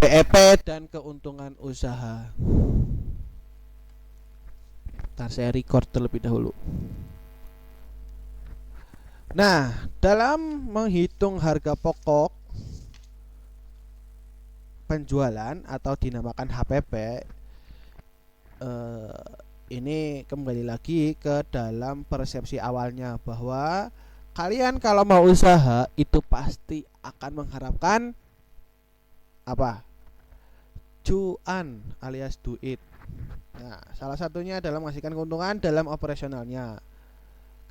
BEP dan keuntungan usaha. Ntar saya record terlebih dahulu. Nah, dalam menghitung harga pokok penjualan atau dinamakan HPP, ini kembali lagi ke dalam persepsi awalnya bahwa kalian kalau mau usaha itu pasti akan mengharapkan apa? Cuan alias duit. Nah, salah satunya adalah menghasilkan keuntungan dalam operasionalnya.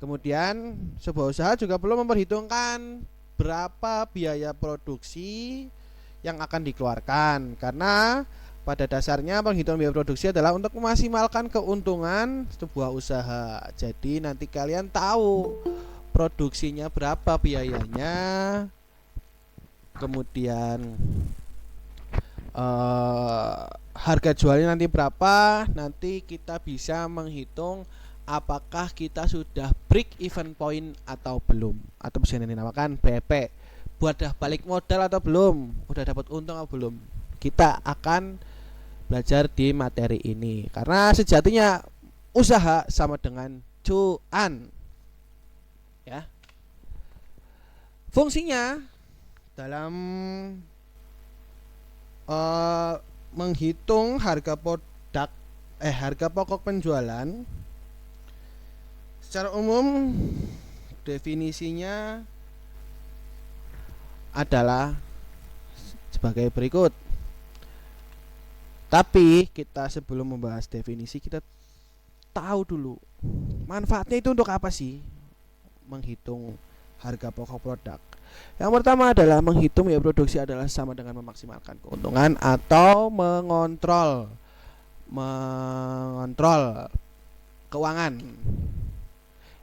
Kemudian sebuah usaha juga perlu memperhitungkan berapa biaya produksi yang akan dikeluarkan, karena pada dasarnya penghitungan biaya produksi adalah untuk memaksimalkan keuntungan sebuah usaha. Jadi nanti kalian tahu produksinya berapa biayanya, kemudian harga jualnya nanti berapa. Nanti kita bisa menghitung apakah kita sudah break even point atau belum, atau bisa dinamakan BEP, udah balik modal atau belum, udah dapat untung atau belum. Kita akan belajar di materi ini, karena sejatinya usaha sama dengan cuan ya. Fungsinya dalam menghitung harga pokok penjualan secara umum definisinya adalah sebagai berikut. Tapi kita sebelum membahas definisi, kita tahu dulu manfaatnya itu untuk apa sih menghitung harga pokok produk. Yang pertama adalah menghitung biaya produksi adalah sama dengan memaksimalkan keuntungan atau mengontrol keuangan.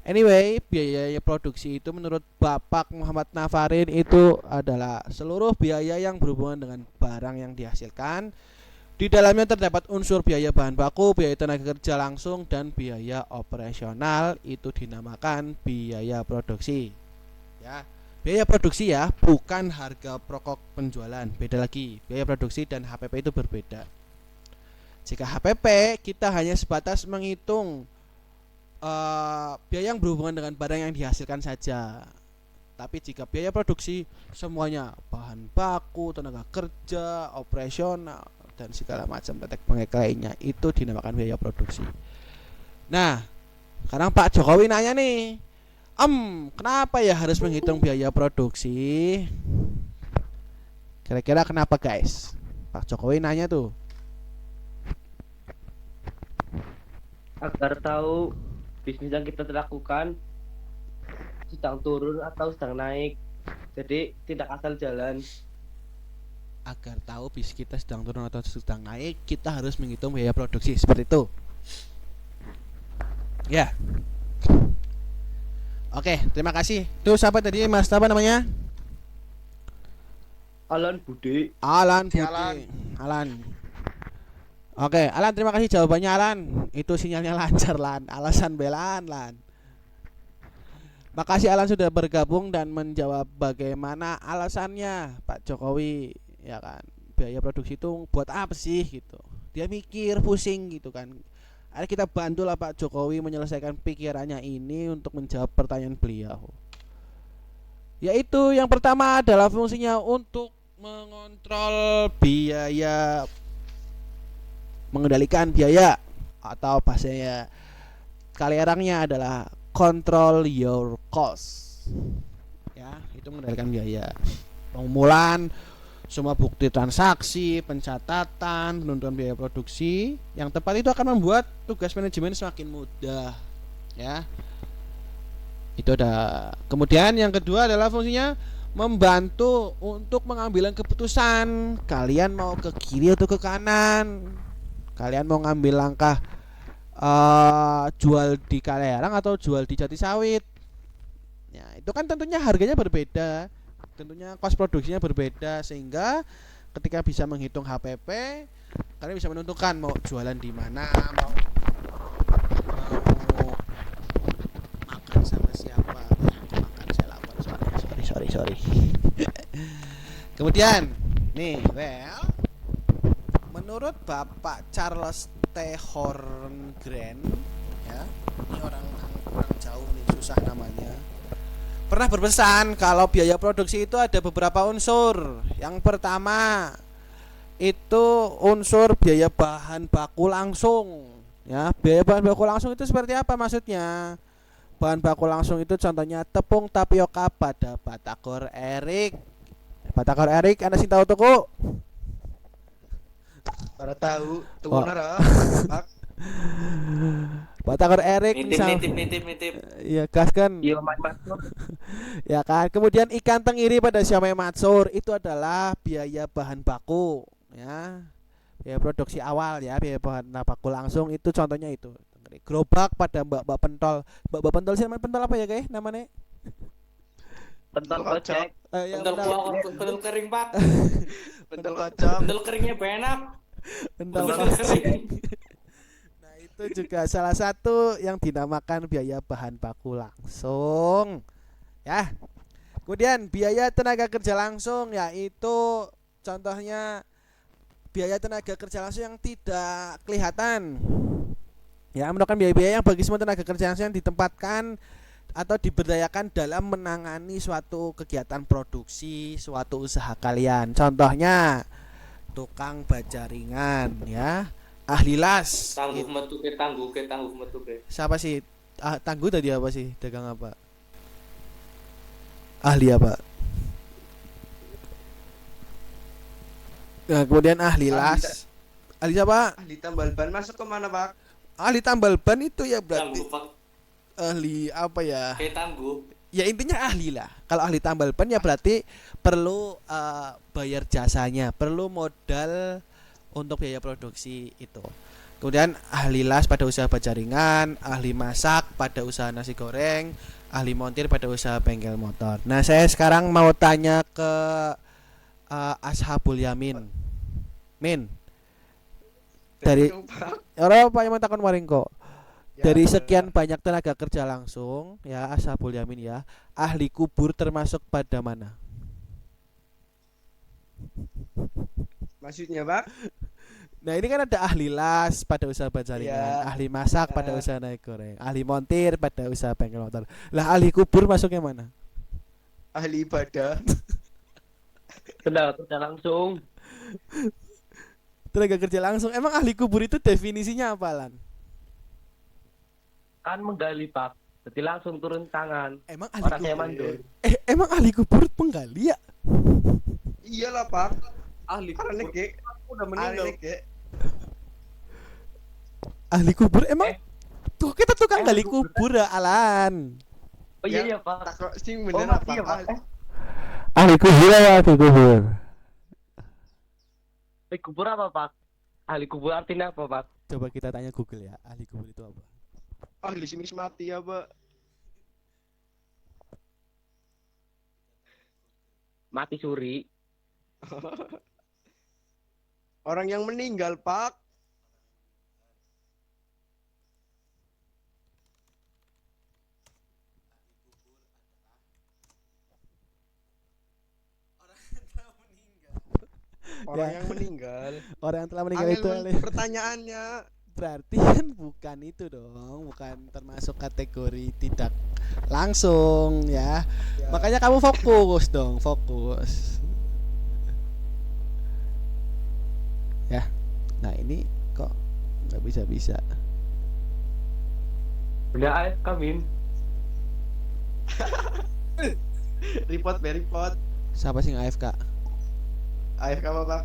Anyway, biaya produksi itu menurut Bapak Muhammad Nafarin itu adalah seluruh biaya yang berhubungan dengan barang yang dihasilkan. Di dalamnya terdapat unsur biaya bahan baku, biaya tenaga kerja langsung, dan biaya operasional. Itu dinamakan biaya produksi. Ya, biaya produksi ya, bukan harga pokok penjualan. Beda lagi, biaya produksi dan HPP itu berbeda. Jika HPP kita hanya sebatas menghitung biaya yang berhubungan dengan barang yang dihasilkan saja. Tapi jika biaya produksi semuanya, bahan baku, tenaga kerja, operasional, dan segala macam tetek bengek lainnya, itu dinamakan biaya produksi. Nah, sekarang Pak Jokowi nanya nih, kenapa ya harus menghitung biaya produksi? Kira-kira kenapa guys? Pak Jokowi nanya tuh. Agar tahu bisnis yang kita lakukan sedang turun atau sedang naik, jadi tidak asal jalan. Agar tahu bisnis kita sedang turun atau sedang naik, kita harus menghitung biaya produksi, seperti itu ya. Oke, terima kasih. Itu siapa tadi Mas, apa namanya? Alan Budi. Alan. Oke, Alan, terima kasih jawabannya Alan. Itu sinyalnya lancar Lan, alasan belaan Lan. Makasih Alan sudah bergabung dan menjawab bagaimana alasannya Pak Jokowi, ya kan. Biaya produksi itu buat apa sih gitu. Dia mikir pusing gitu kan. Ayo kita bantulah Pak Jokowi menyelesaikan pikirannya ini untuk menjawab pertanyaan beliau. Yaitu yang pertama adalah fungsinya untuk mengontrol biaya, mengendalikan biaya, atau bahasanya kaliarangnya adalah control your cost. Ya, itu mengendalikan biaya. Pengumpulan semua bukti transaksi, pencatatan, penentuan biaya produksi yang tepat itu akan membuat tugas manajemen semakin mudah. Ya. Itu ada. Kemudian yang kedua adalah fungsinya membantu untuk mengambil keputusan. Kalian mau ke kiri atau ke kanan? Kalian mau ngambil langkah jual di Kalearang atau jual di Jatisawit? Ya, itu kan tentunya harganya berbeda. Tentunya cost produksinya berbeda, sehingga ketika bisa menghitung HPP, kalian bisa menentukan mau jualan di mana, mau makan sama siapa. Makan saya lapar, sorry. Kemudian nih, menurut Bapak Charles T. Horngren, ya, ini orang jauh nih, susah namanya. Pernah berpesan kalau biaya produksi itu ada beberapa unsur. Yang pertama itu unsur biaya bahan baku langsung. Ya, biaya bahan baku langsung itu seperti apa maksudnya? Bahan baku langsung itu contohnya tepung tapioka pada Batagor Erik. Batagor Erik, Anda sih tahu tuku? Para tahu, Oh. tunggu nara. Pak. Batagor Erik Nitip. ya gas kan. Iya mas. Ya kan. Kemudian ikan tenggiri pada siomay matsur itu adalah biaya bahan baku, ya. Biaya produksi awal ya, biaya bahan baku langsung itu contohnya itu. Gerobak pada mbak-mbak pentol. Mbak-mbak pentol sih namanya pentol apa ya guys namanya? Pentol kocek. Ya, Pentol benar. kuah, pentol kering pak. Pentol kacang. Pentol keringnya enak. Pentol Pentol kering. Nah, itu juga salah satu yang dinamakan biaya bahan baku langsung. Ya. Kemudian biaya tenaga kerja langsung yaitu contohnya biaya tenaga kerja langsung yang tidak kelihatan. Ya, merupakan biaya-biaya yang bagi semua tenaga kerja langsung yang ditempatkan atau diberdayakan dalam menangani suatu kegiatan produksi, suatu usaha kalian. Contohnya tukang baja ringan, ya, ahli las. Tangguh metu ke. Siapa sih? Tangguh tadi apa sih? Dagang apa? Ahli apa? Nah, kemudian ahli las. Ahli siapa? Ahli tambal ban masuk kemana Pak? Ahli tambal ban itu ya berarti Tangguh pak. ahli apa ya? Kayak tangguh. Ya intinya ahli lah. Kalau ahli tambal ban ya berarti perlu bayar jasanya, perlu modal untuk biaya produksi itu. Kemudian ahli las pada usaha baja ringan, ahli masak pada usaha nasi goreng, ahli montir pada usaha bengkel motor. Nah, saya sekarang mau tanya ke Ashabul Yamin. Min, dari ora apa yang takon maring kok. Ya, Dari sekian banyak tenaga kerja langsung, ya Ashabul Yamin ya, ahli kubur termasuk pada mana? maksudnya Pak? Nah, ini kan ada ahli las pada usaha baja ringan, Ya. ahli masak pada usaha naik goreng, ahli montir pada usaha bengkel motor. Lah ahli kubur masuknya mana? Ahli ibadah. Tenaga kerja langsung. Tenaga kerja langsung. Emang ahli kubur itu definisinya apa, Lan? Kan menggali pak. Jadi langsung turun tangan. Emang ahli Orang kayak kubur? mandul. Emang ahli kubur penggali ya? Iyalah Pak. Ahli Karena kubur. Nek, Udah ahli meninggal. Nek. Ahli kubur emang tuh kita tukang ahli gali kubur. kubur ya, Alan. Oh iya iya pak. Tak kok sing Oh bener mati apa? ya pak. Ahli kubur ya, ahli kubur. Ahli kubur apa pak? Ahli kubur artinya apa pak? Coba kita tanya Google ya, ahli kubur itu apa? Ahli simis mati ya Pak. Mati suri. Orang yang meninggal Pak. Orang Ya. yang meninggal. Orang yang telah meninggal itu ahli. Pertanyaannya. Berarti kan bukan itu dong, bukan termasuk kategori tidak langsung ya. Ya. Makanya kamu fokus dong, fokus. Ya. Nah, ini kok nggak bisa-bisa. Udah AFK Min. Report be report. Siapa sih yang AFK? AFK apa Pak?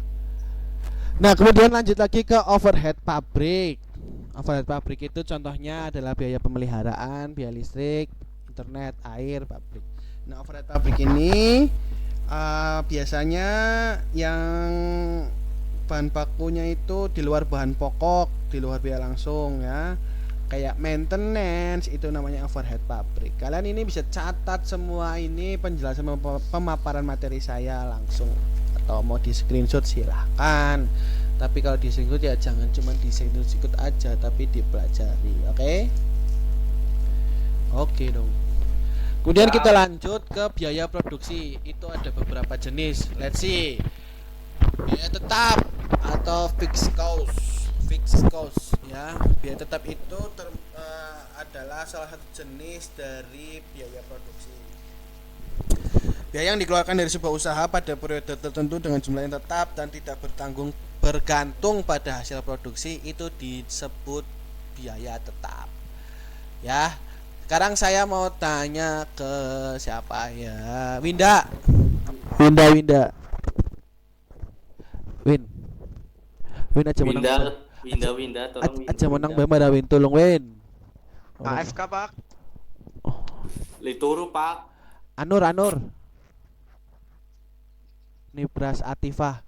Nah, kemudian lanjut lagi ke overhead pabrik. Overhead pabrik itu contohnya adalah biaya pemeliharaan, biaya listrik, internet, air, pabrik. Nah, overhead pabrik ini biasanya yang bahan bakunya itu di luar bahan pokok, di luar biaya langsung ya. Kayak maintenance itu namanya overhead pabrik. Kalian ini bisa catat semua ini penjelasan pemaparan materi saya langsung, atau mau di screenshot silahkan. Tapi kalau di screenshot ya jangan cuma di screenshot aja, tapi dipelajari. Oke dong. Kemudian kita lanjut ke biaya produksi. Itu ada beberapa jenis. Let's see. Biaya tetap atau atau fixed cost ya. Biaya tetap itu adalah salah satu jenis dari biaya produksi. Biaya yang dikeluarkan dari sebuah usaha pada periode tertentu dengan jumlah yang tetap dan tidak bergantung pada hasil produksi itu disebut biaya tetap. Ya. Sekarang saya mau tanya ke siapa ya? Winda. Win. Win aja menang. Winda, tolong Aja menang bae pada Win, tolong Win. AFK Pak. Lituru Pak. Anur. Nibras Atifah.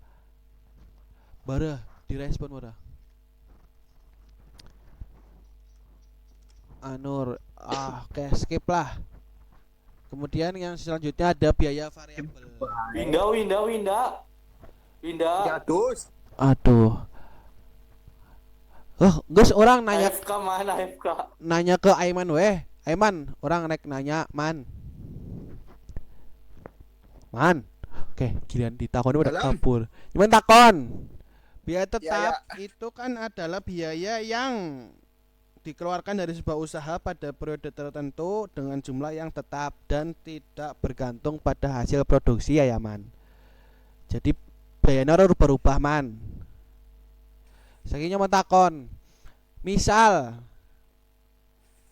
Bara direspon bara. Anur, oke, skip lah. Kemudian yang selanjutnya ada biaya variabel. Winda. Aduh. Gus orang nanya AFK mana AFK? nanya ke Aiman weh. Aiman, orang naik nanya, Man. Oke, giliran ditakoni udah kabur. Gimana takon? Biaya tetap itu kan adalah biaya yang dikeluarkan dari sebuah usaha pada periode tertentu dengan jumlah yang tetap dan tidak bergantung pada hasil produksi ya Man. Jadi biayanya harus berubah Man. Sakinya mau takon. Misal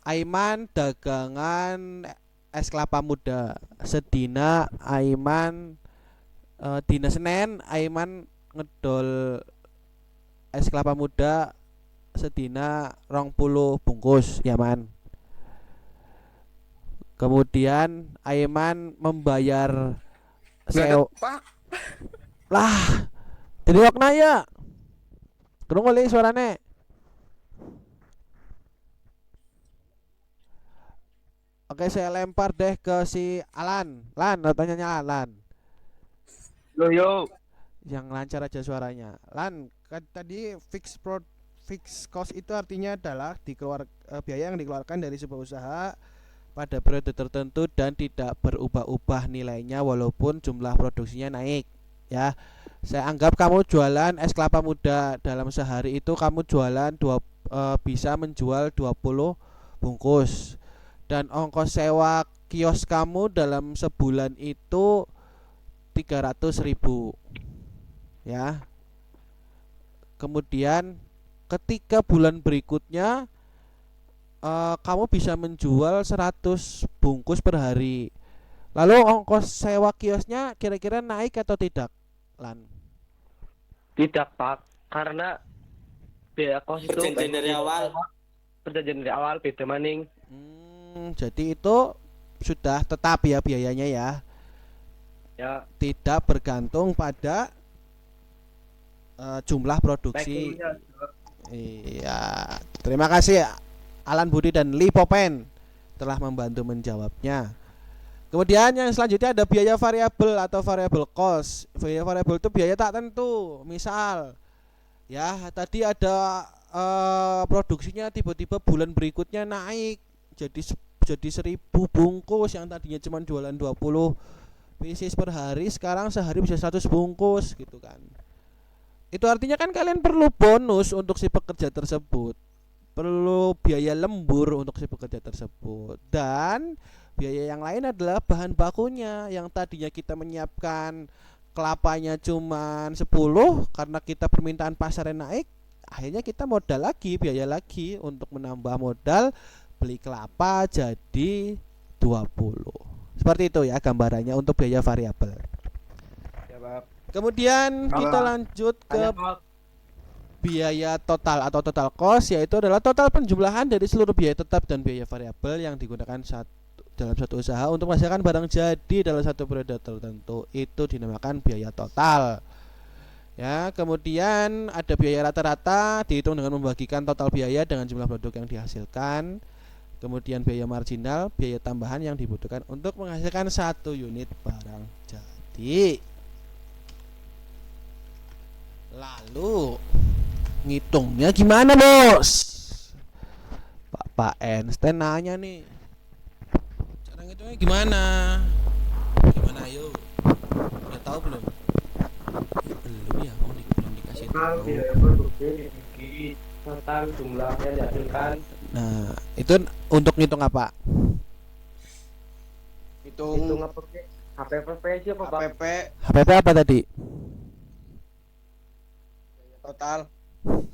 Aiman dagangan es kelapa muda. Sedina Aiman dina Senin Aiman ngedol es kelapa muda sedina 20 bungkus ya Man. Kemudian Aiman membayar Pak. lah. Jadi wakna ya. Krungu li suarane. Oke, saya lempar deh ke si Alan. Lan, tanya Alan. Yo. Yang lancar aja suaranya. Lan, kan tadi fixed cost itu artinya adalah biaya yang dikeluarkan dari sebuah usaha pada periode tertentu dan tidak berubah-ubah nilainya walaupun jumlah produksinya naik. Ya, saya anggap kamu jualan es kelapa muda dalam sehari itu kamu jualan bisa menjual 20 bungkus dan ongkos sewa kios kamu dalam sebulan itu 300.000 ya. Kemudian ketika bulan berikutnya kamu bisa menjual 100 bungkus per hari. Lalu ongkos sewa kiosnya kira-kira naik atau tidak, Lan? Tidak Pak, karena biaya kos itu Perjanjian dari awal beda maning. Jadi itu sudah tetap ya biayanya ya. Ya, Tidak bergantung pada jumlah produksi. Iya. Terima kasih Alan Budi dan Lipopen telah membantu menjawabnya. Kemudian yang selanjutnya ada biaya variabel atau variable cost. Biaya variabel itu biaya tak tentu. Misal ya tadi ada produksinya tiba-tiba bulan berikutnya naik jadi 1000 bungkus yang tadinya cuma jualan 20 pieces per hari, sekarang sehari bisa 100 bungkus gitu kan. Itu artinya kan kalian perlu bonus untuk si pekerja tersebut, perlu biaya lembur untuk si pekerja tersebut, dan biaya yang lain adalah bahan bakunya yang tadinya kita menyiapkan kelapanya cuman 10 karena kita permintaan pasarnya naik, akhirnya kita modal lagi, biaya lagi untuk menambah modal beli kelapa jadi 20. Seperti itu ya gambarannya untuk biaya variabel. Ya, Pak. Kemudian kita lanjut ke biaya total atau total cost, yaitu adalah total penjumlahan dari seluruh biaya tetap dan biaya variabel yang digunakan dalam satu usaha untuk menghasilkan barang jadi dalam satu periode tertentu. Itu dinamakan biaya total. Ya, kemudian ada biaya rata-rata dihitung dengan membagikan total biaya dengan jumlah produk yang dihasilkan. Kemudian biaya marginal, biaya tambahan yang dibutuhkan untuk menghasilkan satu unit barang jadi. Lalu ngitungnya gimana, Bos? Pak Einstein nanya nih. Cara ngitungnya gimana? Gimana ayo? Udah tahu belum? Belum ya, belum dikasih total biaya produksi dibagi total jumlah yang dihasilkan. Nah, itu untuk ngitung apa? Hitung apa sih? HPP sih apa Pak? HPP HPP apa tadi? total.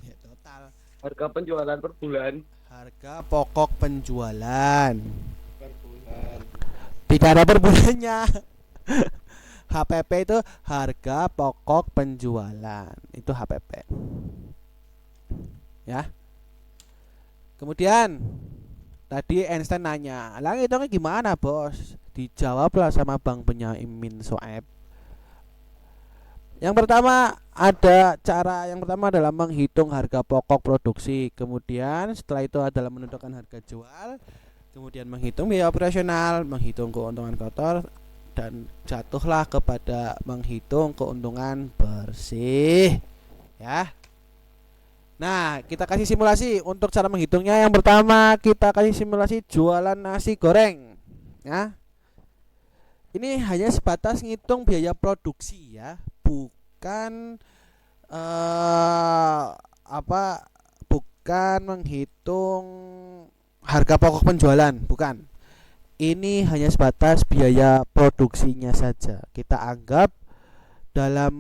Ya, total. Harga penjualan per bulan. Harga pokok penjualan. Per bulan. Tidak ada per bulannya. HPP itu harga pokok penjualan. Itu HPP. Ya. Kemudian tadi Einstein nanya, "Lah hitungnya gimana, Bos?" Dijawablah sama Bang Benyamin Soeb. Yang pertama adalah menghitung harga pokok produksi. Kemudian setelah itu adalah menentukan harga jual. Kemudian menghitung biaya operasional, menghitung keuntungan kotor, dan jatuhlah kepada menghitung keuntungan bersih. Ya. Nah, kita kasih simulasi untuk cara menghitungnya. Yang pertama kita kasih simulasi jualan nasi goreng. Ya. Ini hanya sebatas ngitung biaya produksi ya, bukan bukan menghitung harga pokok penjualan, bukan. Ini hanya sebatas biaya produksinya saja. Kita anggap dalam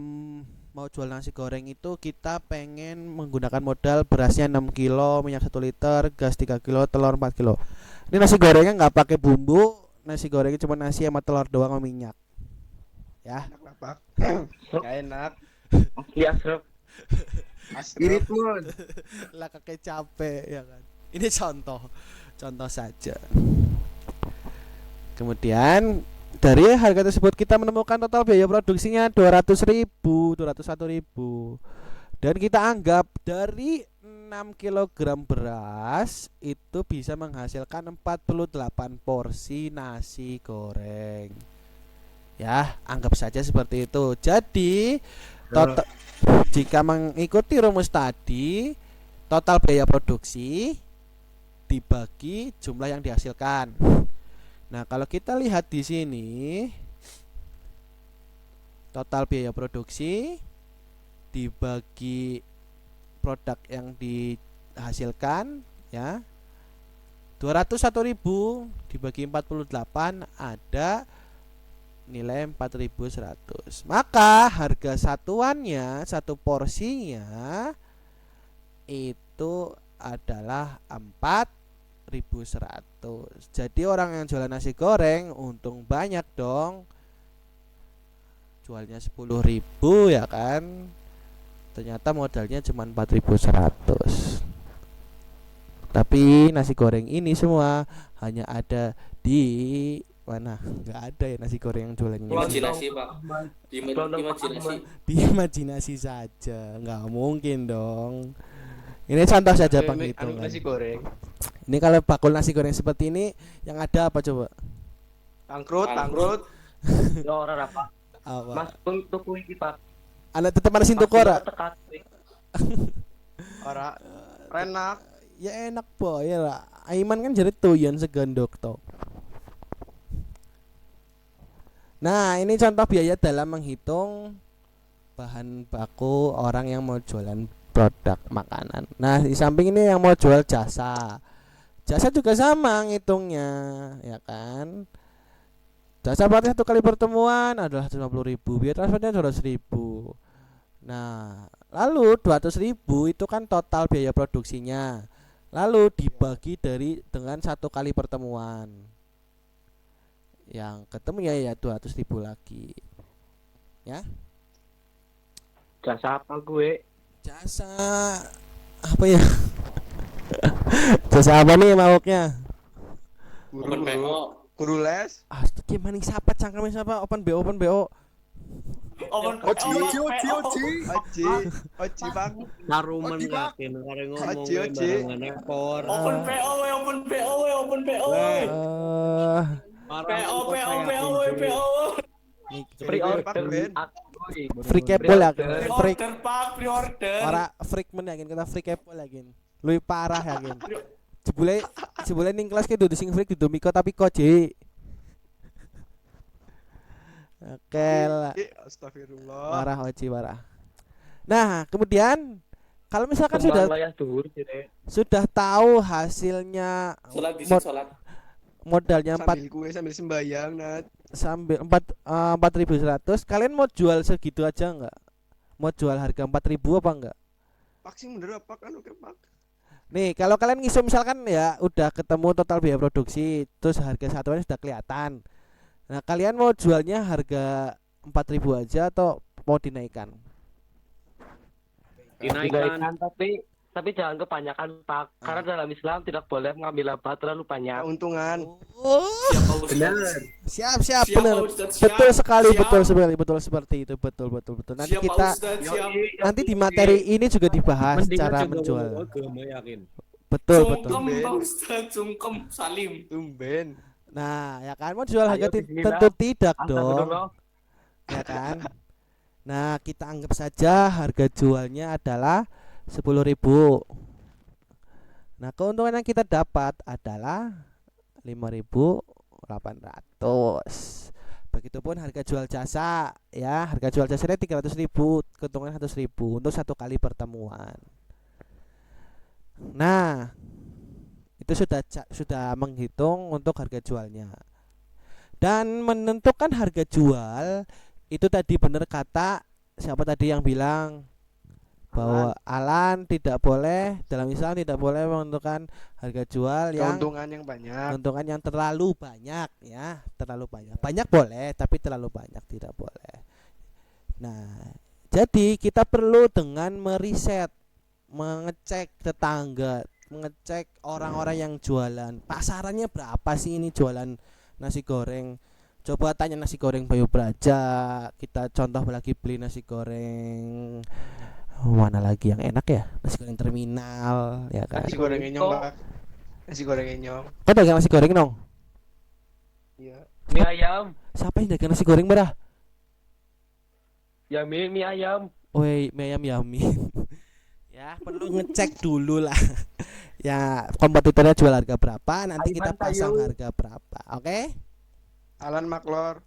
mau jual nasi goreng itu kita pengen menggunakan modal berasnya 6 kilo, minyak 1 liter, gas 3 kilo, telur 4 kilo. Ini nasi gorengnya nggak pakai bumbu, nasi gorengnya cuma nasi sama telur doang sama minyak. Ya. Enak lah, Pak. Gak enak. Iya, Asraf. Irit Lah kakek capek ya kan. Ini contoh saja. Kemudian dari harga tersebut kita menemukan total biaya produksinya 201.000 dan kita anggap dari 6 kg beras itu bisa menghasilkan 48 porsi nasi goreng. Ya, anggap saja seperti itu. Jadi jika mengikuti rumus tadi, total biaya produksi dibagi jumlah yang dihasilkan. Nah, kalau kita lihat di sini total biaya produksi dibagi produk yang dihasilkan ya. 201.000 dibagi 48 ada nilai 4.100. Maka harga satuannya, satu porsinya itu adalah 4.100. Jadi orang yang jualan nasi goreng untung banyak dong. Jualnya 10.000 ya kan. Ternyata modalnya cuma 4.100. Tapi nasi goreng ini semua hanya ada di mana? Enggak ada ya nasi goreng yang jualannya. Imajinasi, Pak. Imajinasi. Di imajinasi saja. Enggak mungkin dong. Ini contoh saja penghitungan. Nasi goreng. Ini kalau bakul nasi goreng seperti ini yang ada apa coba? Tangkrut. Ya ora Pak. Apa? Mas pun tuku iki Pak. Anak tetep mana sintu ora? Ora. Enak. Ya enak po ya lah. Aiman kan jadi tuyan segandok to. Nah, ini contoh biaya dalam menghitung bahan baku orang yang mau jualan produk makanan. Nah, di samping ini yang mau jual jasa. Jasa juga sama ngitungnya, ya kan? Jasa berarti 1 kali pertemuan adalah 150.000, biaya transportnya 200.000. Nah, lalu 200.000 itu kan total biaya produksinya. Lalu dibagi dengan 1 kali pertemuan. Yang ketemu ya 200.000 lagi. Ya. Jasa apa gue? Jasa apa ya? Jasa apa nih maunya? Open PO. Guru les. Gimana nih siapa cangkemnya siapa? Open BO. Open Oci, Bang. Naruman Oci, Pak. yakin kare ngomong Oci. barengan ekor. Open PO. PO. Free order. Free kepol ya. Free Pak, pre-order. ora freak men yakin kita free kepol yakin. Luwih parah yakin. Jebule ning kelas ke dudu sing freak dudu Miko tapi kok J. Oke lah. Astagfirullah. Parah Oci parah. Nah, kemudian kalau misalkan Kembang layar dhuwur sire. sudah tahu hasilnya Sholat di sini sholat. modalnya 4 Sambil kue sambil sembayang Nat. sambil 4.100, kalian mau jual segitu aja enggak? Mau jual harga 4.000 apa enggak? Pak sih bener apa kan oke Pak. Nih, kalau kalian ngisum misalkan ya udah ketemu total biaya produksi, terus harga satuannya sudah kelihatan. Nah, kalian mau jualnya harga 4.000 aja atau mau dinaikkan? Dinaikkan tapi jangan kebanyakan Pak. Karena dalam Islam tidak boleh mengambil laba terlalu banyak. Keuntungan. Oh, Siap Pak Ustaz. siap Siap benar. Pak Ustaz. Siap. Betul sekali, Siap. betul seperti itu, betul. Nanti Siap Pak kita Ustaz. Siap. nanti di materi ini juga dibahas Mendingan cara juga menjual. Agama yakin. Betul. Sungkem Pak Ustaz. Sungkem Salim. Tumben. Nah, ya kan mau jual harga Ayo, bismillah. tentu tidak dong, Astagfirullah. ya kan? Nah, kita anggap saja harga jualnya adalah 10.000. Nah, keuntungan yang kita dapat adalah 5.800. Begitupun harga jual jasa, ya. Harga jual jasanya 300.000, keuntungan 100.000 untuk satu kali pertemuan. Nah, itu sudah menghitung untuk harga jualnya. Dan menentukan harga jual itu tadi benar kata siapa tadi yang bilang bahwa Alan tidak boleh dalam Islam tidak boleh menentukan harga jual yang Keuntungan yang banyak. keuntungan yang terlalu banyak, ya, terlalu banyak. Banyak boleh, tapi terlalu banyak tidak boleh. Nah, jadi kita perlu dengan meriset, mengecek tetangga, mengecek orang-orang yang jualan. Pasarannya berapa sih ini jualan nasi goreng? Coba tanya nasi goreng Bayu Braja. Kita contoh lagi beli nasi goreng mana lagi yang enak ya? Nasi goreng terminal, ya kan? Nasi goreng enyong Pak. Nasi goreng enyong. Kau dagang nasi goreng dong? Iya. Mie ayam. Siapa yang dagang nasi goreng berah? Yamin mie ayam. Woi, mie ayam Yamin. Ya, perlu ngecek dulu lah. Ya, kompetitornya jual harga berapa, nanti kita Aiman pasang Tayu. harga berapa. Oke? Alan Maklor.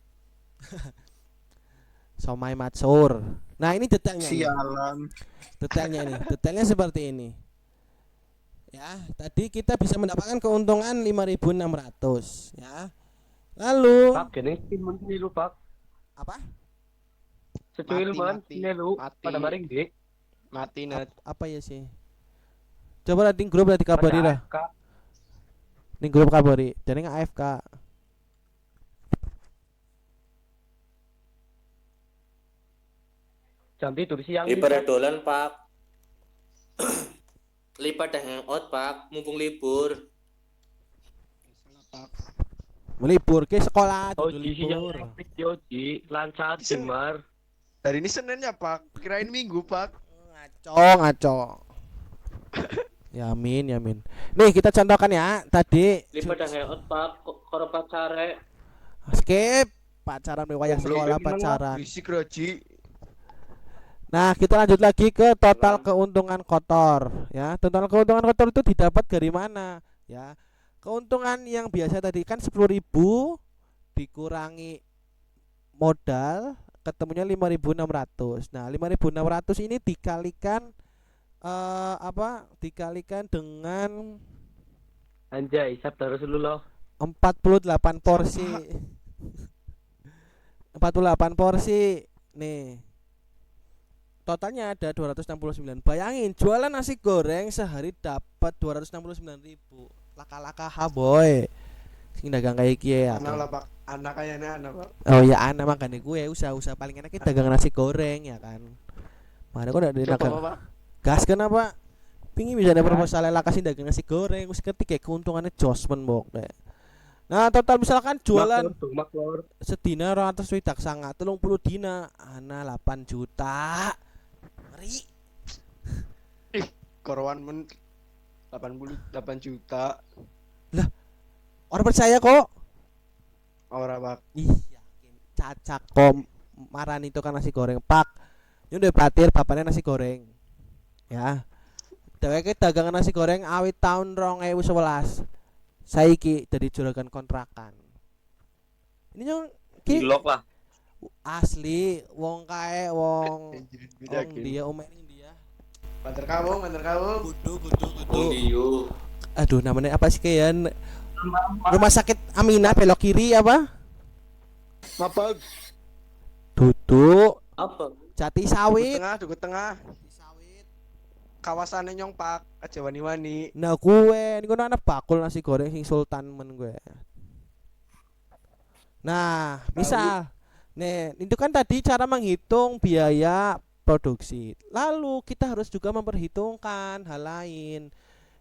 Somai Matsur. Nah, ini detailnya. Sialan. Detailnya ini. Detailnya seperti ini. Ya, tadi kita bisa mendapatkan keuntungan 5.600, ya. Lalu Pak, gini timun sini lu Pak. apa? Secuil man, Mati. sini lu. Mati. Pada maring dik. Mati Nat. Apa ya sih? Coba nanti grup nanti kabari lah. AFK. Ning grup kabari. Jadi nggak AFK. Jam tidur siang. Lipat dolan Pak. Lipat hangout Pak. Mumpung libur. Melibur ke sekolah Oh, duduk di siang libur. video di lancar Jemar. Hari ini Senin ya Pak. Kirain Minggu Pak. Ngaco. Yamin. Nih kita contohkan ya. Tadi Lipat hangout Pak. Koro pacare. skip pacaran wayah sekolah Belum, pacaran. Bisik Roji. Nah, kita lanjut lagi ke total keuntungan kotor, ya. Total keuntungan kotor itu didapat dari mana? Ya. Keuntungan yang biasa tadi kan 10.000 dikurangi modal ketemunya 5.600. Nah, 5.600 ini dikalikan dikalikan dengan Anjay, sabda Rasulullah. 48 porsi. 48 porsi. Nih. Totalnya ada 269. Bayangin jualan nasi goreng sehari dapat 269.000. Laka-laka ha boy. Sing dagang kayak iki ya. Anak lah Pak. Anak kayaknya anak Pak. Oh ya anak makanya gue usaha paling enak kita dagang nasi goreng ya kan. Mana kok dari Coba dagang. Pak. Gas kenapa? Pingin bisa ada proposal lakasin dagang nasi goreng wis ketik kayak keuntungannya josmen bok deh. Nah, total misalkan jualan Maklor. sedina 200 swidak sangat 30 dina ana 8 juta. Ngeri. Korwan men 88 juta. Orang percaya kok. Ora Pak. Ih, yakin. Cacak kom maran itu kan nasi goreng pak. Ini udah batir bapaknya nasi goreng. Ya. Dheweke dagangan nasi goreng awit tahun 2011. Saiki jadi juragan kontrakan. Ini yang ki Gilok lah. Asli wong kae wong Yakin. dia omeh ning dia. Banter kamu, banter kamu. Wong diyu. Aduh namanya apa sih kayak rumah sakit Aminah belok kiri apa? Apa? Duduk Apa? Jati Duku Sawit. tengah, duku tengah. Kawasannya Nyong Pak, aja wani-wani. Nah gue, ini gue anak bakul nasi goreng sing sultan men gue. Nah, misal, nih itu kan tadi cara menghitung biaya produksi. Lalu kita harus juga memperhitungkan hal lain,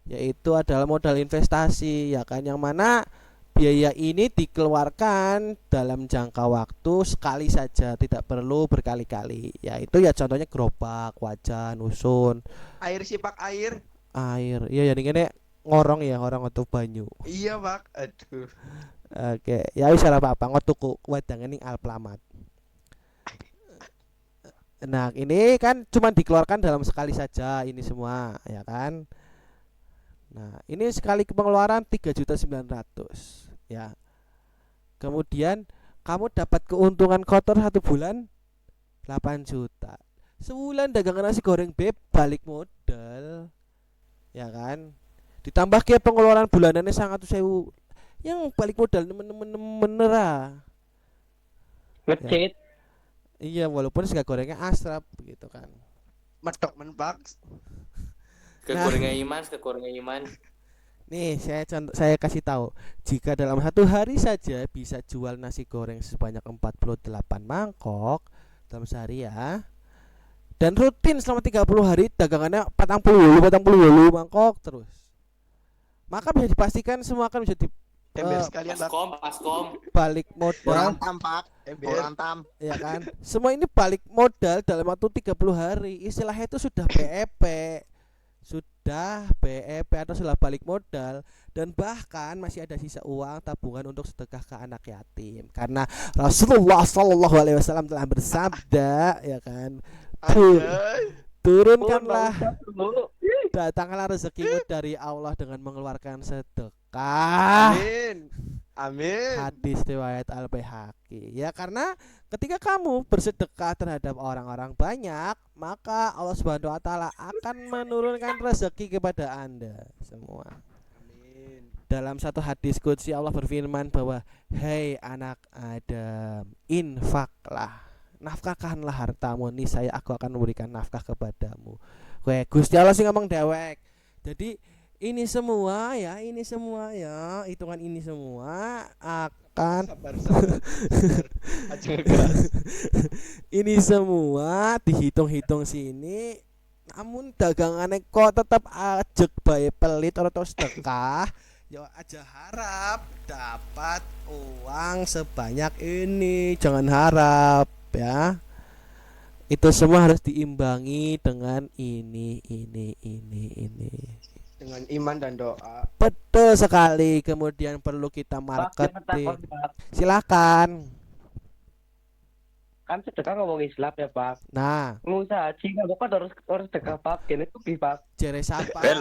yaitu adalah modal investasi, ya kan, yang mana biaya ini dikeluarkan dalam jangka waktu sekali saja, tidak perlu berkali-kali. Yaitu ya contohnya gerobak, wajan, usun, Air sipak air. air. Iya, jadi ini ngorong ya, orang atau banyu. Iya Pak, aduh. Oke, ya wis ora apa-apa, ngotuku wedangan ning Alplamat. Nah, ini kan cuma dikeluarkan dalam sekali saja ini semua, ya kan? Nah, ini sekali pengeluaran 3.900.000, ya. Kemudian kamu dapat keuntungan kotor 1 bulan 8 juta. Sebulan dagangan nasi goreng beb balik modal, ya kan? Ditambah ke pengeluaran bulanannya 100.000, yang balik modal nemen-nemen lah. Ngecit. Iya, walaupun sega gorengnya asrap begitu kan. Medok men Pak. Kegorengan iman, kegorengan iman. Nih, saya kasih tahu, jika dalam 1 hari saja bisa jual nasi goreng sebanyak 48 mangkok dalam sehari ya. Dan rutin selama 30 hari dagangannya 40 mangkok terus. Maka bisa dipastikan semua akan bisa Ember sekalian Pak. Paskom. balik modal, Tampak. Ember. Tam. ya kan? Semua ini balik modal dalam waktu 30 hari. Istilahnya itu sudah BEP. Sudah BEP atau sudah balik modal, dan bahkan masih ada sisa uang tabungan untuk sedekah ke anak yatim. Karena Rasulullah Shallallahu Alaihi Wasallam telah bersabda, ya kan? Anjay. Turunkanlah, Dulu. datanglah rezekimu dari Allah dengan mengeluarkan sedekah. Amin. Amin. Hadis riwayat Al-Baihaqi. Ya, karena ketika kamu bersedekah terhadap orang-orang banyak, maka Allah Subhanahu wa taala akan menurunkan rezeki kepada Anda semua. Amin. Dalam satu hadis qudsi Allah berfirman bahwa, "Hei anak Adam, infaklah, nafkahkanlah hartamu, niscaya aku akan memberikan nafkah kepadamu." Kowe Gusti Allah sih ngomong dewek. Jadi ini semua ya, hitungan ini semua akan Sabar, sabar. Aja ngegas. ini semua dihitung-hitung sini, namun dagangannya kok tetap ajeg bae pelit atau sedekah, ya aja harap dapat uang sebanyak ini, jangan harap ya. Itu semua harus diimbangi dengan ini. Dengan iman dan doa. Betul sekali. Kemudian perlu kita marketing. Silakan. Kan sedekah ngomong Islam ya Pak. Nah, Ngusaha Cina bukan harus sedekah Pak. Kene itu bi Pak. jere sapa? Bel.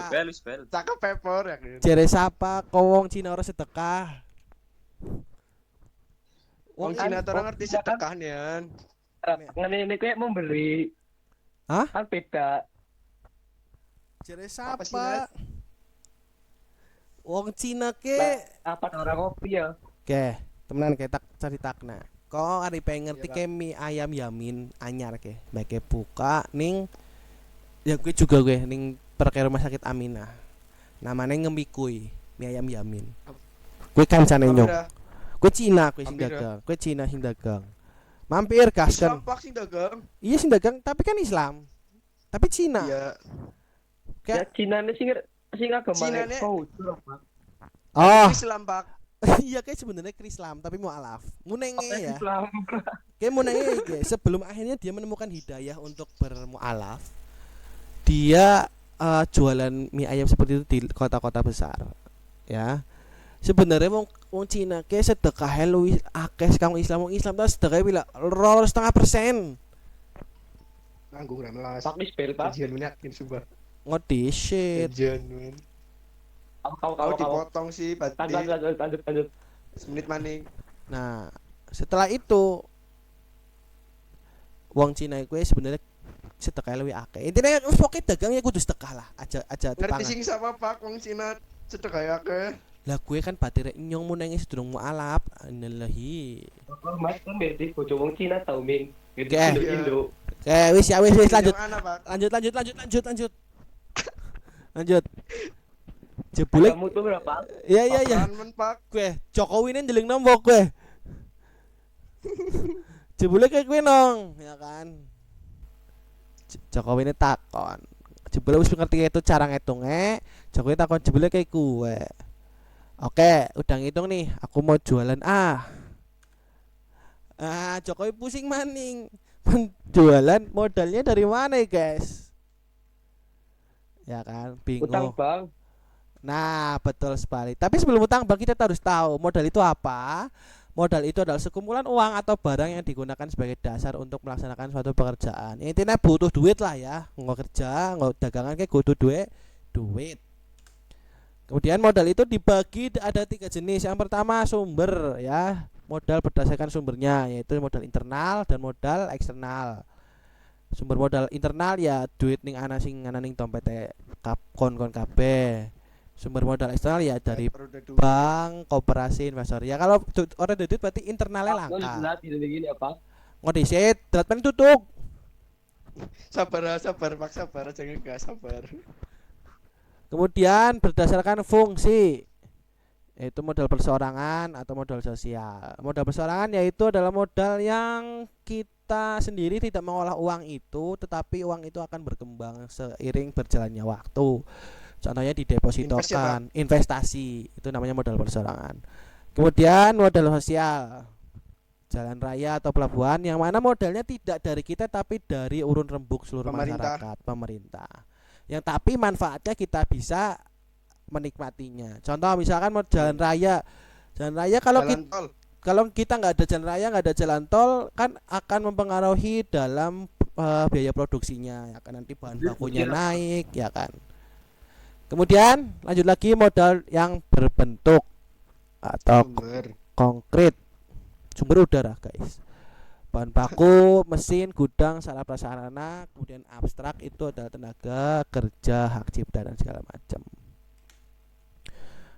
Cakep pepor ya kan. Jere sapa kowong Cina ora sedekah. Wong kan- Cina tuh orang ngerti kan- sedekah nian. Ngene ini kayak memberi. Hah? Kan beda. Jere Apa sih, sapa? Mas? Wong Cina ke. Apa orang kopi ya? Oke, temenan ke tak caritakna. Kok ari pengen ngerti Iya, ke mie ayam Yamin anyar ke. Baike buka ning ya gue juga gue ning perkara rumah sakit Aminah. Namanya ngemikui mie ayam Yamin. Gue kancane nyong. Mampir, Gue Cina gue sing Mampir, ya. dagang. Gue Cina sing dagang. Mampir kaskan. Islam Pak sing dagang. Iya sing dagang tapi kan Islam. Tapi Cina. Iya. Ya Kayak Cina ini sing agama Cina nih- kau. oh, Islam Pak. iya kayak sebenarnya ke Islam tapi mualaf. Munenge ya. Islam. Kayak munenge iki sebelum akhirnya dia menemukan hidayah untuk bermualaf. Dia jualan mie ayam seperti itu di kota-kota besar. Ya. Sebenarnya wong Cina ke sedekah luwih akeh kang Islam. Wong Islam ta sedekah pila 2,5%. Nanggung ramelas. Pak Misbel Pak. Kajian yakin sumpah. Ngodi shit. Kajian men. Kau Oh dipotong sih berarti lanjut. semenit maning. Nah, setelah itu wong Cina kuwi sebenarnya sedekah luwih akeh. Intine wis pokoke dagang ya kudu sedekah lah, aja Ngerti dipangan. sing sama Pak wong Cina sedekah ya ke. Lah gue kan batire nyong mu nang sedurung mualaf. Innalillahi. Mas kan beda bojo wong Cina tau min. Gitu Oke. Indo. Oke, wis ya wis lanjut. Yang mana, Pak? Lanjut. Lanjut. Jebule. Kamu tuh berapa? Iya. Apaan, men, Pak? Gue Jokowi ini ndeling nombok gue. Jebule kayak gue nong, ya kan. Jokowi ini takon. Jebule wis ngerti itu cara ngitungnya. Jokowi takon jebule kayak gue. Oke, udah ngitung nih. Aku mau jualan Jokowi pusing maning. Penjualan modalnya dari mana ya, guys? Ya kan, bingung. Utang bang. Nah, betul sekali. Tapi sebelum utang bang kita harus tahu modal itu apa. Modal itu adalah sekumpulan uang atau barang yang digunakan sebagai dasar untuk melaksanakan suatu pekerjaan. Intinya butuh duit lah ya. Nggak kerja, nggak dagangan kayak butuh duit. Kemudian modal itu dibagi ada 3 jenis. Yang pertama sumber ya. Modal berdasarkan sumbernya yaitu modal internal dan modal eksternal. Sumber modal internal ya duit ning ana ning dompete kon kabeh. Sumber modal eksternal ya dari bank, koperasi, investor. Ya kalau orang duit berarti internalnya Aku langka. jelas gini apa? Ngodisit, datang tutup. Sabar Pak, sabar jangan gas, sabar. Kemudian berdasarkan fungsi yaitu modal perseorangan atau modal sosial. Modal perseorangan yaitu adalah modal yang kita sendiri tidak mengolah uang itu, tetapi uang itu akan berkembang seiring berjalannya waktu. Contohnya didepositokan, investasi, itu namanya modal perseorangan. Kemudian modal sosial, jalan raya atau pelabuhan yang mana modalnya tidak dari kita tapi dari urun rembuk seluruh masyarakat, pemerintah. Yang tapi manfaatnya kita bisa menikmatinya. Contoh misalkan mau jalan raya kalau kita nggak ada jalan raya, nggak ada jalan tol kan akan mempengaruhi dalam biaya produksinya ya kan, nanti bahan bakunya naik ya kan. Kemudian lanjut lagi modal yang berbentuk atau konkret, sumber udara guys, bahan baku, mesin, gudang, sarana prasarana. Kemudian abstrak itu adalah tenaga kerja, hak cipta dan segala macam.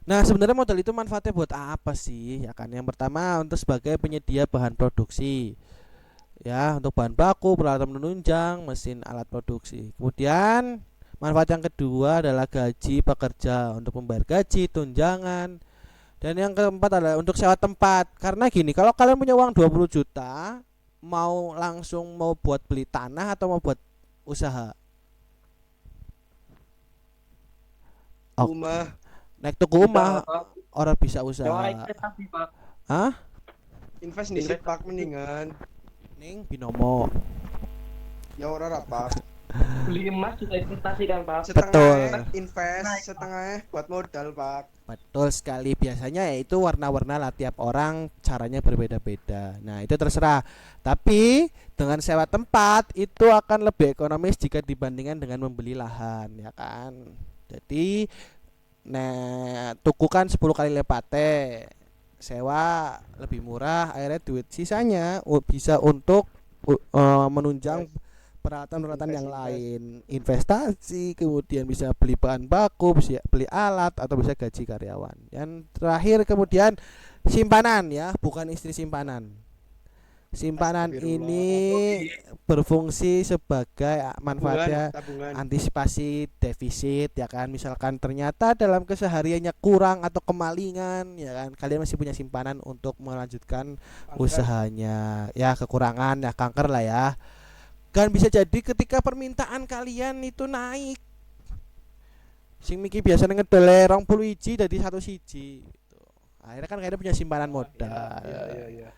Nah sebenarnya modal itu manfaatnya buat apa sih ya kan? Yang pertama untuk sebagai penyedia bahan produksi ya, untuk bahan baku, peralatan menunjang, mesin, alat produksi. Kemudian manfaat yang kedua adalah gaji pekerja, untuk membayar gaji, tunjangan. Dan yang keempat adalah untuk sewa tempat. Karena gini, kalau kalian punya uang 20 juta mau buat beli tanah atau mau buat usaha? Rumah. Naik tuku rumah orang bisa usaha. Investasi Pak. Hah? Invest di Pak mendingan. Ning binomo. Ya ora Pak. Beli emas juga investasi kan Pak. Setengah invest, setengah buat modal Pak. Betul sekali. Biasanya ya itu warna-warna lah, tiap orang caranya berbeda-beda. Nah itu terserah. Tapi dengan sewa tempat itu akan lebih ekonomis jika dibandingkan dengan membeli lahan ya kan. Jadi tuku kan 10 kali lipatnya, sewa lebih murah, akhirnya duit sisanya bisa untuk menunjang peralatan-peralatan yang lain, investasi, kemudian bisa beli bahan baku, bisa beli alat atau bisa gaji karyawan. Yang terakhir kemudian simpanan ya, bukan istri simpanan. Simpanan ini berfungsi sebagai manfaatnya tabungan. antisipasi defisit ya kan. Misalkan ternyata dalam kesehariannya kurang atau kemalingan ya kan, kalian masih punya simpanan untuk melanjutkan usahanya. Ya kekurangan ya kanker lah ya. Kan bisa jadi ketika permintaan kalian itu naik, sing miki biasanya ngedele 20 iji jadi 1 siji gitu. Akhirnya kan kalian punya simpanan modal. Iya.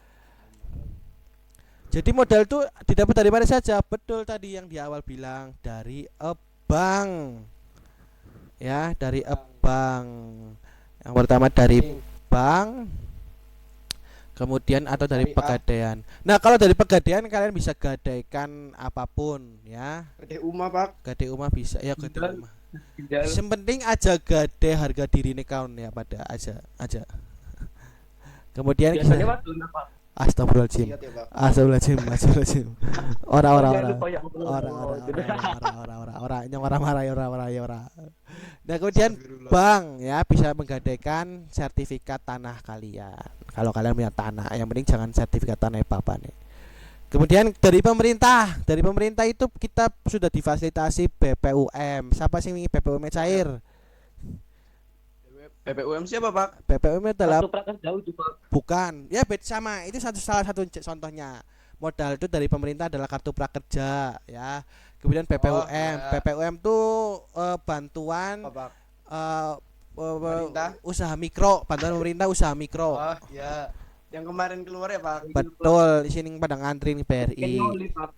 Jadi modal itu didapat dari mana saja? Betul tadi yang di awal bilang, dari bank. Ya, dari bank. Yang pertama dari bank, kemudian atau dari pegadaian. Nah, kalau dari pegadaian kalian bisa gadaikan apapun ya. Gadai rumah Pak. Gadai rumah bisa ya, gadai rumah. Yang penting aja gadai harga diri nih kawan ya, pada aja. Kemudian biasanya Pak Astagfirullahaladzim. Ingat ya, Pak. Astagfirullahaladzim. Ora. Lupa ya Allah. Ora yang marah-marah ya ora. Nah, kemudian bank ya bisa menggadaikan sertifikat tanah kalian. Kalau kalian punya tanah, yang penting jangan sertifikat tanah bapak nih. Kemudian dari pemerintah itu kita sudah difasilitasi BPUM. Siapa sih ini BPUM cair? PPUM siapa, Pak? BPUM adalah Kartu prakerja juga. bukan. Ya beda sama. Itu salah satu contohnya. Modal itu dari pemerintah adalah kartu prakerja ya. Kemudian BPUM. ya. BPUM tuh bantuan Apa, Pak? bantuan Pemerintah? pemerintah usaha mikro. Oh, ya. Yang kemarin keluar ya, Pak. Betul, di sini pada ngantri nih BRI. Kenoli, Pak.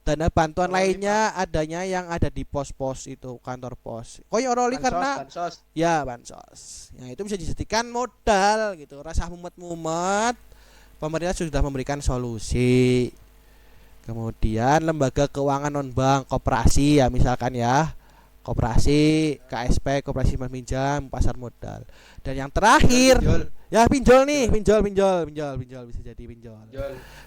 Dana bantuan Oroli, lainnya adanya yang ada di pos-pos itu, kantor pos. Koyo oroli karena Bansos. ya bansos. Ya itu bisa dijadikan modal gitu. Rasa mumet-mumet. Pemerintah sudah memberikan solusi. Kemudian lembaga keuangan non bank, koperasi ya misalkan ya. Koperasi, KSP, koperasi pinjam, pasar modal. Dan yang terakhir, ya pinjol nih, pinjol bisa jadi pinjol.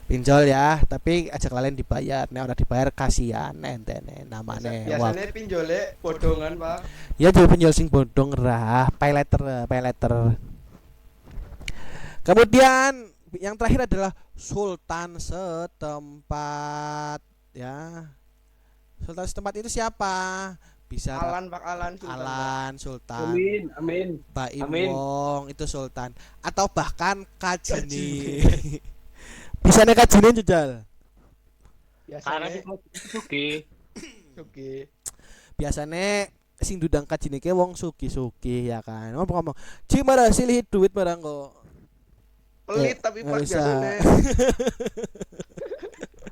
Pinjol ya, tapi ajak kalian dibayar. Nek ora dibayar kasihan ente namane. Biasanya pinjole bodongan, Pak. Ya jadi pinjol sing bodong pay letter. Kemudian yang terakhir adalah sultan setempat ya. Sultan setempat itu siapa? Bisa Alan, Pak Alan. Sultan, Pak. Alan, Sultan, Amin. Baim Amin. Wong itu Sultan atau bahkan Kajini. Bisa nek Kajini jujal. Karena Biasanya Suki. Biasanya sing dudang Kajini ke wong suki ya kan. Ngomong cimara silih duit barang kok. pelit tapi Pak bisa. biasanya.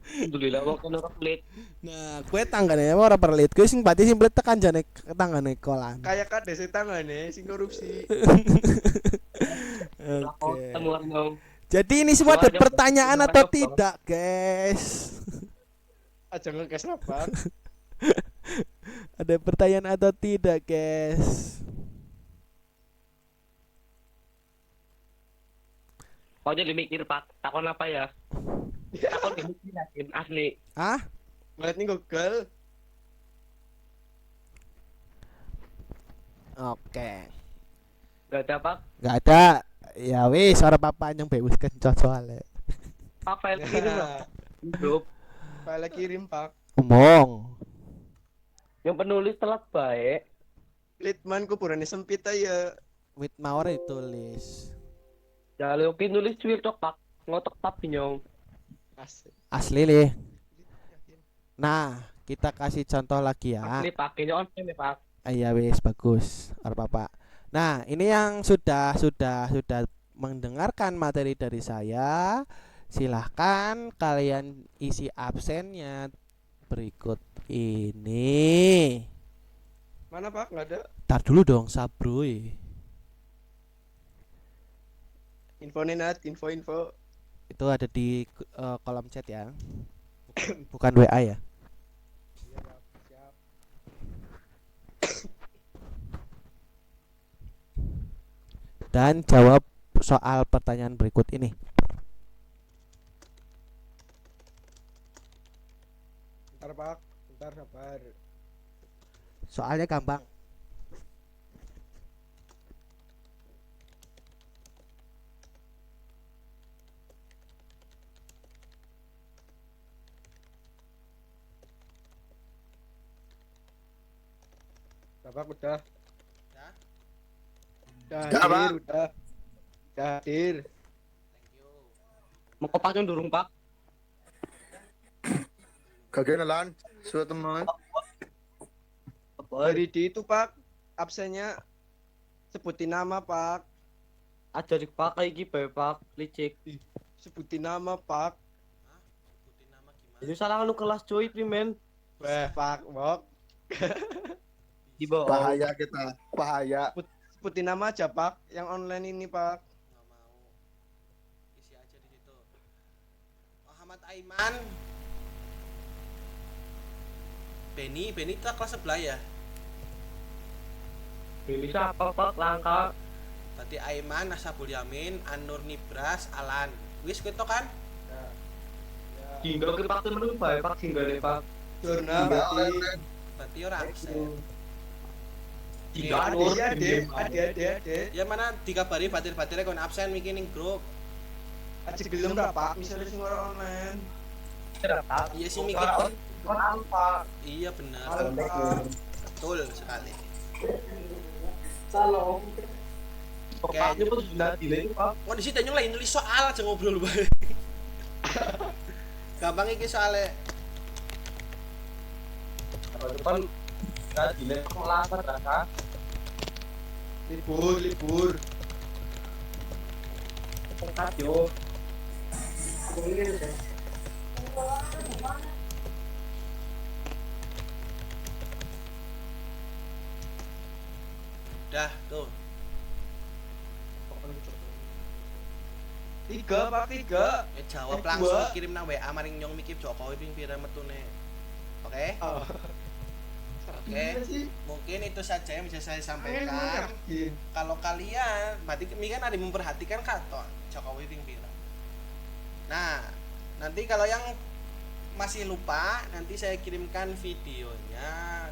Alhamdulillah kok kena pelit. Nah, gue tanggane ora perlit. Gue sing pati sing pelit tekan jane tanggane kolan. Kayak kades tangane sing korupsi. Oke. Temuan dong. Jadi ini semua ada Doanya pertanyaan doanya atau dong. tidak, guys? Aja ngekes lah, Pak. Ada pertanyaan atau tidak, guys? Kau jadi mikir Pak, takon apa ya? Takon mikir yakin asli. Ah? Ngeliat nih Google. Oke. Gak ada Pak. Gak ada. Ya wis, suara papa yang bewis kencot soalnya. Pak file kirim lah. Grup. File kirim, Pak. Ngomong. Yang penulis telat baik. Litman kuburannya sempit aja. With mawar ditulis. Jalur nulis cuir cok Pak. Ngotok tap nyong. Asik. Asli lih. Nah, kita kasih contoh lagi ya. Asli Pak, ini on time ya Pak. Iya wis bagus. Ora apa. Nah, ini yang sudah mendengarkan materi dari saya. Silahkan kalian isi absennya berikut ini. Mana, Pak? Nggak ada. Tar dulu dong, sabroy. Info Nenat, info. Itu ada di kolom chat ya. Bukan WA ya. Iya, Pak. Siap. Dan jawab soal pertanyaan berikut ini. Bentar, Pak. Bentar, sabar. Soalnya gampang. Pak, udah. Udah? Udah Udah, Pak. hadir, udah. Udah hadir. Mau kopaknya durung Pak. Kegenalan, suatu teman. Dari di itu, Pak. Absennya sebutin nama, Pak. Aja dipakai iki bae Pak, licik. Sebutin nama, Pak. Ini salah anu kelas cuy primen. Wah, Pak, Bok. Di bawah. Bahaya kita, bahaya. Sebutin nama aja, Pak. Yang online ini, Pak. Nggak mau. Isi aja di situ. Muhammad Aiman. Beni kita kelas sebelah ya. Ini siapa Pak langka? Tadi Aiman, Ashabul Yamin, Anur Nibras, Alan. Wis kuwi kan? Hingga ke Pak temen bae Pak hingga le Pak. Jurna berarti. Berarti ora absen. Hingga Ade. Ya mana dikabari batir-batire kon absen iki ning grup. Aja gelem ra Pak, misalnya sing ora online. Pak. Iya sih mikir. Kon alfa. Iya benar. Alfa. Betul sekali. Salam. Pokoknya pun sudah delay Pak. Kok di sini lagi nulis soal aja ngobrol bae. Gampang iki soalnya. Depan sudah delay kok lambat kan? Libur. Pengkat yo. Dah tuh. 3 Pak 3. Jawab Eh, langsung dua. kirim nang WA maring nyong mikir Jokowi ping pira metune. Oke? Oh. Oke. Gila sih. Mungkin itu saja yang bisa saya Angel sampaikan. yakin. Kalau kalian berarti ini kan ada yang memperhatikan katon Jokowi ping pira. Nah, nanti kalau yang masih lupa nanti saya kirimkan videonya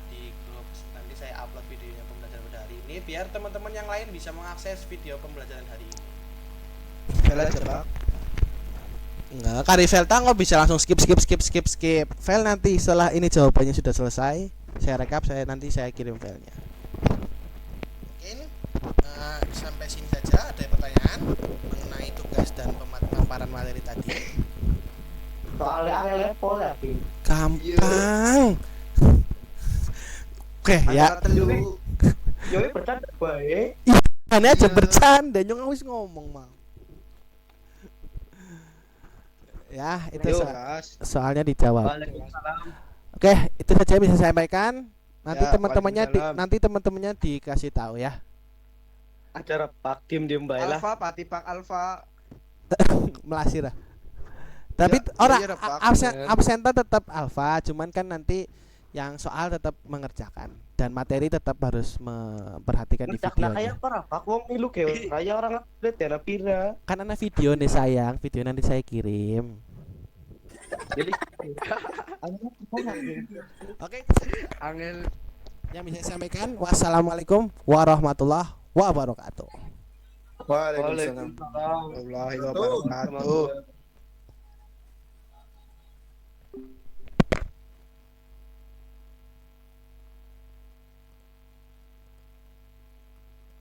di grup. Nanti saya upload videonya pembelajaran pada hari ini biar teman-teman yang lain bisa mengakses video pembelajaran hari ini. Bel aja Pak. Enggak, Karivel nggak bisa langsung skip. File nanti setelah ini jawabannya sudah selesai, saya rekap, nanti saya kirim filenya. Mungkin sampai sini saja. Ada pertanyaan mengenai tugas dan pemaparan materi tadi? Soalnya angel level ya, Bing. Gampang. Oke ya. Antara telu. Yo bercanda bae. Aneh aja bercanda, nyong wis ngomong mau. Ya, itu Yo, soalnya dijawab. Waalaikumsalam. Oke, itu saja yang bisa saya sampaikan. Nanti Ya, waalaikumsalam. teman-temannya dikasih tahu ya. Acara Pak diem bae lah. Alfa Pak Tipak Alfa. Melasir lah. Tapi Ya, orang iya, Pak, absen bener. absenta tetap alfa, cuman kan nanti yang soal tetap mengerjakan dan materi tetap harus memperhatikan di Nah, kayak videonya. para Pak wong milu kayak raya orang update ya pira. Kan ada video nih sayang, video nanti saya kirim. Jadi Oke, Angel. yang bisa saya sampaikan. Wassalamualaikum warahmatullahi wabarakatuh. Waalaikumsalam. Waalaikumsalam warahmatullahi wabarakatuh.